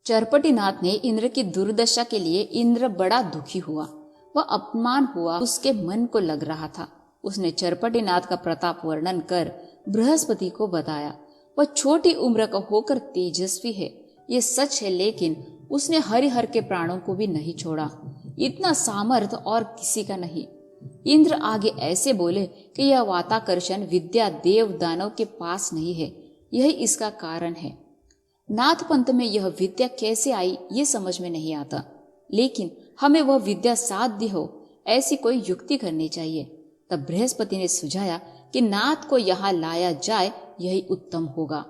चरपटीनाथ ने इंद्र की दुर्दशा के लिए इंद्र बड़ा दुखी हुआ। वह अपमान हुआ उसके मन को लग रहा था। उसने चरपटीनाथ का प्रताप वर्णन कर बृहस्पति को बताया। वह छोटी उम्र का होकर तेजस्वी है, ये सच है, लेकिन उसने हरिहर के प्राणों को भी नहीं छोड़ा। इतना सामर्थ्य और किसी का नहीं। इंद्र आगे ऐसे बोले कि यह वाताकर्षण विद्या देव दानव के पास नहीं है, यही इसका कारण है। नाथ पंथ में यह विद्या कैसे आई ये समझ में नहीं आता, लेकिन हमें वह विद्या साध्य हो ऐसी कोई युक्ति करनी चाहिए। तब बृहस्पति ने सुझाया कि नाथ को यहाँ लाया जाए, यही उत्तम होगा।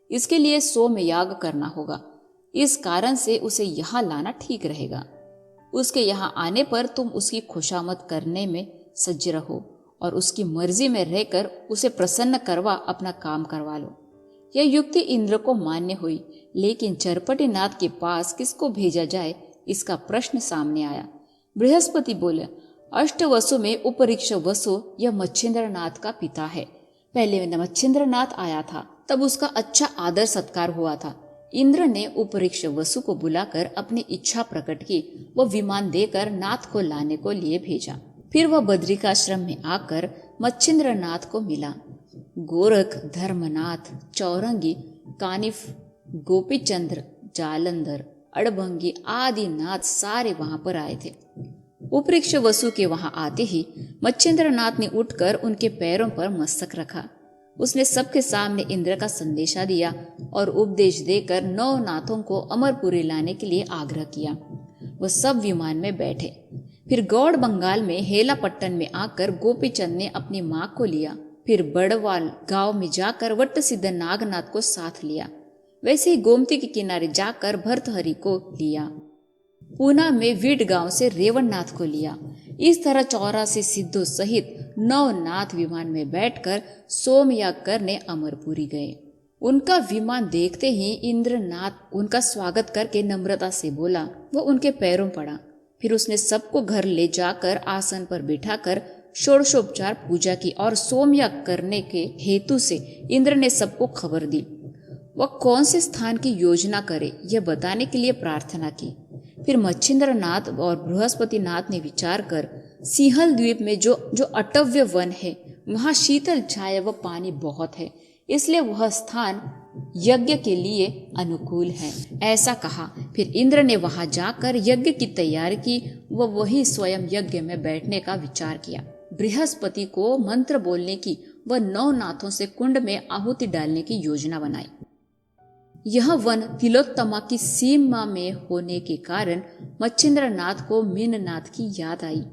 इसके लिए सोमयाग करना होगा। इस कारण से उसे यहाँ लाना ठीक रहेगा। उसके यहाँ आने पर तुम उसकी खुशामद करने में सज्ज रहो और उसकी मर्जी में रहकर उसे प्रसन्न करवा अपना काम करवा लो। यह युक्ति इंद्र को मान्य हुई, लेकिन चरपटीनाथ के पास किसको भेजा जाए इसका प्रश्न सामने आया। बृहस्पति बोले, अष्टवसु में उपरिक्ष वसु यह मच्छिंद्रनाथ का पिता है। पहले मच्छिंद्रनाथ आया था, तब उसका अच्छा आदर सत्कार हुआ था। इंद्र ने उपरिक्ष वसु को बुलाकर अपनी इच्छा प्रकट की। वह विमान देकर नाथ को लाने को लिए भेजा। फिर वह बद्रिकाश्रम में आकर मच्छिंद्रनाथ को मिला। गोरख, धर्मनाथ, चौरंगी, कानिफ, गोपीचंद्र, जालंधर, अड़भंगी आदि नाथ सारे वहां पर आए थे। उपरिक्ष वसु के वहां आते ही मच्छिंद्रनाथ ने उठकर उनके पैरों पर मस्तक रखा। उसने सबके सामने इंद्र का संदेशा दिया और उपदेश देकर 9 नाथों को अमरपुरी लाने के लिए आग्रह किया। वह सब विमान में बैठे। फिर गौड़ बंगाल में हेलापट्टन में आकर गोपीचंद ने अपनी माँ को लिया। फिर बड़वाल गांव में जाकर वट्ट सिद्ध नागनाथ को साथ लिया। वैसे ही गोमती के किनारे जाकर भर्तहरि को लिया। पूना में वीड गांव से रेवणनाथ को लिया। इस तरह 84 सिद्धों सहित 9 नाथ विमान में बैठकर सोमयाग करने अमरपुरी गए। उनका विमान देखते ही इंद्रनाथ उनका स्वागत करके नम्रता से बोला। वह उनके पैरों पड़ा। फिर उसने सबको घर ले जाकर आसन पर बिठाकर षोडशोपचार पूजा की और सोमयाग करने के हेतु से इंद्र ने सबको खबर दी। वह कौन से स्थान की योजना करे यह बताने के लिए प्रार्थना की। फिर मच्छिंद्रनाथ और बृहस्पतिनाथ ने विचार कर सिंहल द्वीप में जो अटव्य वन है, वहां शीतल छाया व पानी बहुत है, इसलिए वह स्थान यज्ञ के लिए अनुकूल है, ऐसा कहा। फिर इंद्र ने वहां जाकर यज्ञ की तैयारी की व वही स्वयं यज्ञ में बैठने का विचार किया। बृहस्पति को मंत्र बोलने की व 9 नाथों से कुंड में आहुति डालने की योजना बनाई। यह वन तिलोत्तमा की सीमा में होने के कारण मच्छिंद्रनाथ को मीननाथ की याद आई,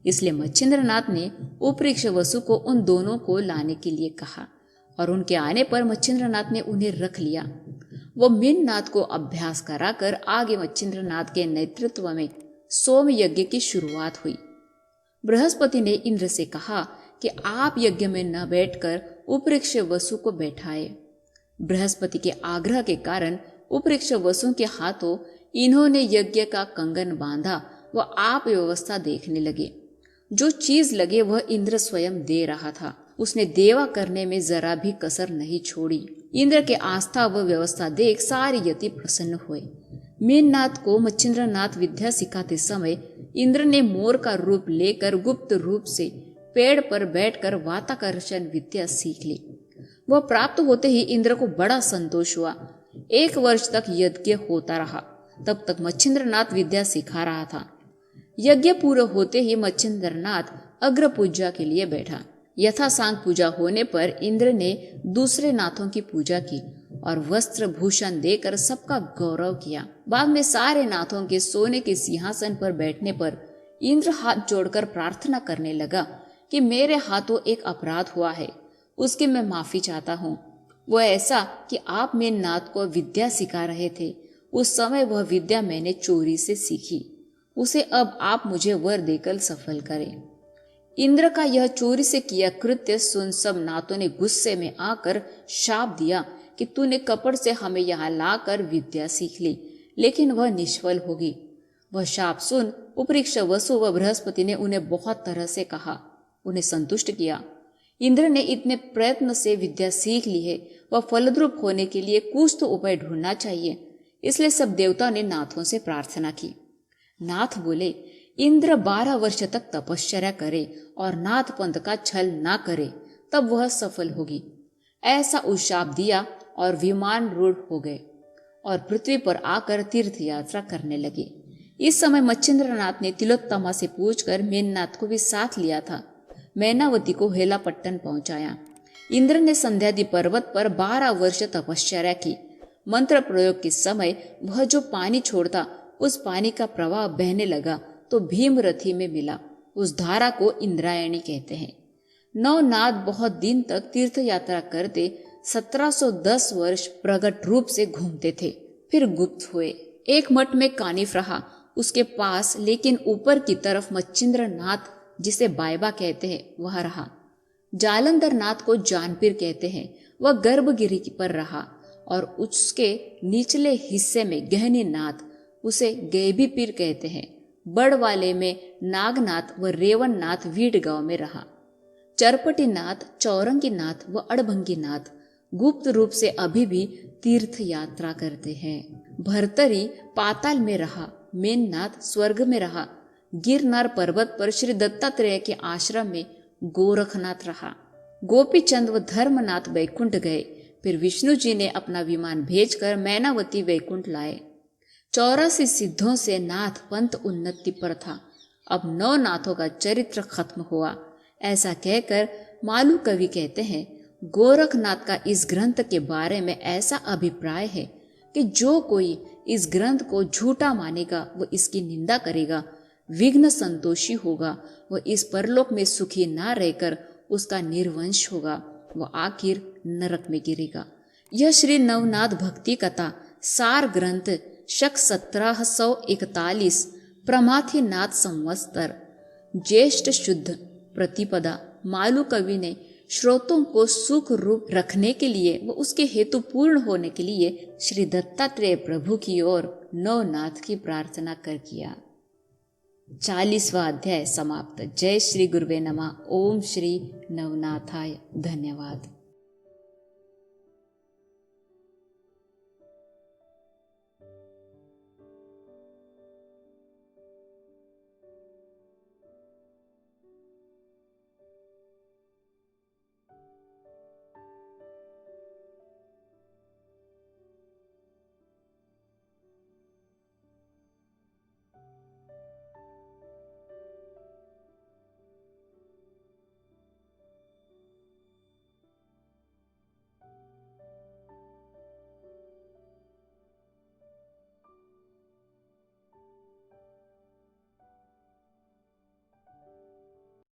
इसलिए मच्छिंद्रनाथ ने उपरिक्ष वसु को उन दोनों को लाने के लिए कहा और उनके आने पर मच्छिंद्रनाथ ने उन्हें रख लिया। वो मीननाथ को अभ्यास कराकर आगे मच्छिंद्रनाथ के नेतृत्व में सोम यज्ञ की शुरुआत हुई। बृहस्पति ने इंद्र से कहा कि आप यज्ञ में न बैठकर उपरिक्ष वसु को बैठाए। बृहस्पति के आग्रह के कारण उपरिक्ष वसु के हाथों इन्होंने यज्ञ का कंगन बांधा व आप व्यवस्था देखने लगे। जो चीज लगे वह इंद्र स्वयं दे रहा था। उसने देवा करने में जरा भी कसर नहीं छोड़ी। इंद्र के आस्था व व्यवस्था देख सारे यति प्रसन्न हुए। मीननाथ को मच्छिंद्रनाथ विद्या सिखाते समय इंद्र ने मोर का रूप लेकर गुप्त रूप से पेड़ पर बैठकर वाताकर्षण विद्या सीख ली। वह प्राप्त होते ही इंद्र को बड़ा संतोष हुआ। 1 वर्ष तक यज्ञ होता रहा। तब तक मच्छिंद्रनाथ विद्या सिखा रहा था। यज्ञ पूरा होते ही मच्छिंद्रनाथ अग्र पूजा के लिए बैठा। यथा सांग पूजा होने पर इंद्र ने दूसरे नाथों की पूजा की और वस्त्र भूषण देकर सबका गौरव किया। बाद में सारे नाथों के सोने के सिंहासन पर बैठने पर इंद्र हाथ जोड़कर प्रार्थना करने लगा कि मेरे हाथों एक अपराध हुआ है, उसकी मैं माफी चाहता हूँ। वो ऐसा कि आप मेरे नाथ को विद्या सिखा रहे थे, उस समय वह विद्या मैंने चोरी से सीखी, उसे अब आप मुझे वर देकर सफल करें। इंद्र का यह चोरी से किया कृत्य सुन सब नाथों ने गुस्से में आकर शाप दिया कि तूने कपट से हमें यहाँ लाकर विद्या सीख ली, लेकिन वह निष्फल होगी। वह शाप सुन उपरिक्ष वसु व बृहस्पति ने उन्हें बहुत तरह से कहा, उन्हें संतुष्ट किया। इंद्र ने इतने प्रयत्न से विद्या सीख ली है, वह फलद्रूप होने के लिए कुछ तो उपाय ढूंढना चाहिए। इसलिए सब देवताओं ने नाथों से प्रार्थना की। नाथ बोले, इंद्र 12 वर्ष तक तपश्चर्या करे और नाथ पंथ का छल ना करे, तब वह सफल होगी। ऐसा उशाप दिया और विमान रूढ़ हो गए और पृथ्वी पर आकर तीर्थ यात्रा करने लगे। इस समय मच्छिंद्रनाथ ने तिलोत्तमा से पूछकर मेननाथ को भी साथ लिया था। मैनावती को हेलापट्टन पहुंचाया। इंद्र ने संध्यादि पर्वत पर 12 वर्ष तपश्चर्या की। मंत्र प्रयोग के समय वह जो पानी छोड़ता, उस पानी का प्रवाह बहने लगा तो भीमरथी में मिला। उस धारा को इंद्रायणी कहते हैं। नवनाथ बहुत दिन तक तीर्थ यात्रा करते 1710 वर्ष प्रगट रूप से घूमते थे, फिर गुप्त हुए। एक मठ में कानिफ रहा उसके पास, लेकिन ऊपर की तरफ मच्छिंद्रनाथ, जिसे बायबा कहते हैं, वह रहा। जालंधर नाथ को जानपीर कहते हैं, वह गर्भगिरी पर रहा और उसके निचले हिस्से में गहनी नाथ, उसे गैबी पीर कहते हैं। बड़ वाले में नागनाथ व रेवन नाथ वीड गांव में रहा। चरपटी नाथ, चौरंगी नाथ व अड़भंगी नाथ गुप्त रूप से अभी भी तीर्थ यात्रा करते हैं। भरतरी पाताल में रहा। मेननाथ स्वर्ग में रहा। गिरनार पर्वत पर श्री दत्तात्रेय के आश्रम में गोरखनाथ रहा। गोपीचंद व धर्मनाथ वैकुंठ गए। फिर विष्णु जी ने अपना विमान भेजकर मैनावती वैकुंठ लाए। 84 सिद्धों से नाथ पंथ उन्नति पर था। अब 9 नाथों का चरित्र खत्म हुआ। ऐसा कहकर मालू कवि कहते हैं, गोरखनाथ का इस ग्रंथ के बारे में ऐसा अभिप्राय है कि जो कोई इस ग्रंथ को झूठा मानेगा वो इसकी निंदा करेगा, विघ्न संतोषी होगा, वह इस परलोक में सुखी ना रहकर उसका निर्वंश होगा, वह आखिर नरक में गिरेगा। यह श्री नवनाथ भक्ति कथा सार ग्रंथ शक 1741 प्रमाथिनाथ संवत्सर ज्येष्ठ शुद्ध प्रतिपदा मालू कवि ने श्रोतों को सुख रूप रखने के लिए व उसके हेतु पूर्ण होने के लिए श्री दत्तात्रेय प्रभु की ओर नवनाथ की प्रार्थना कर किया। 40वां अध्याय समाप्त। जय श्री गुरुवे नमः। ओम श्री नवनाथाय धन्यवाद।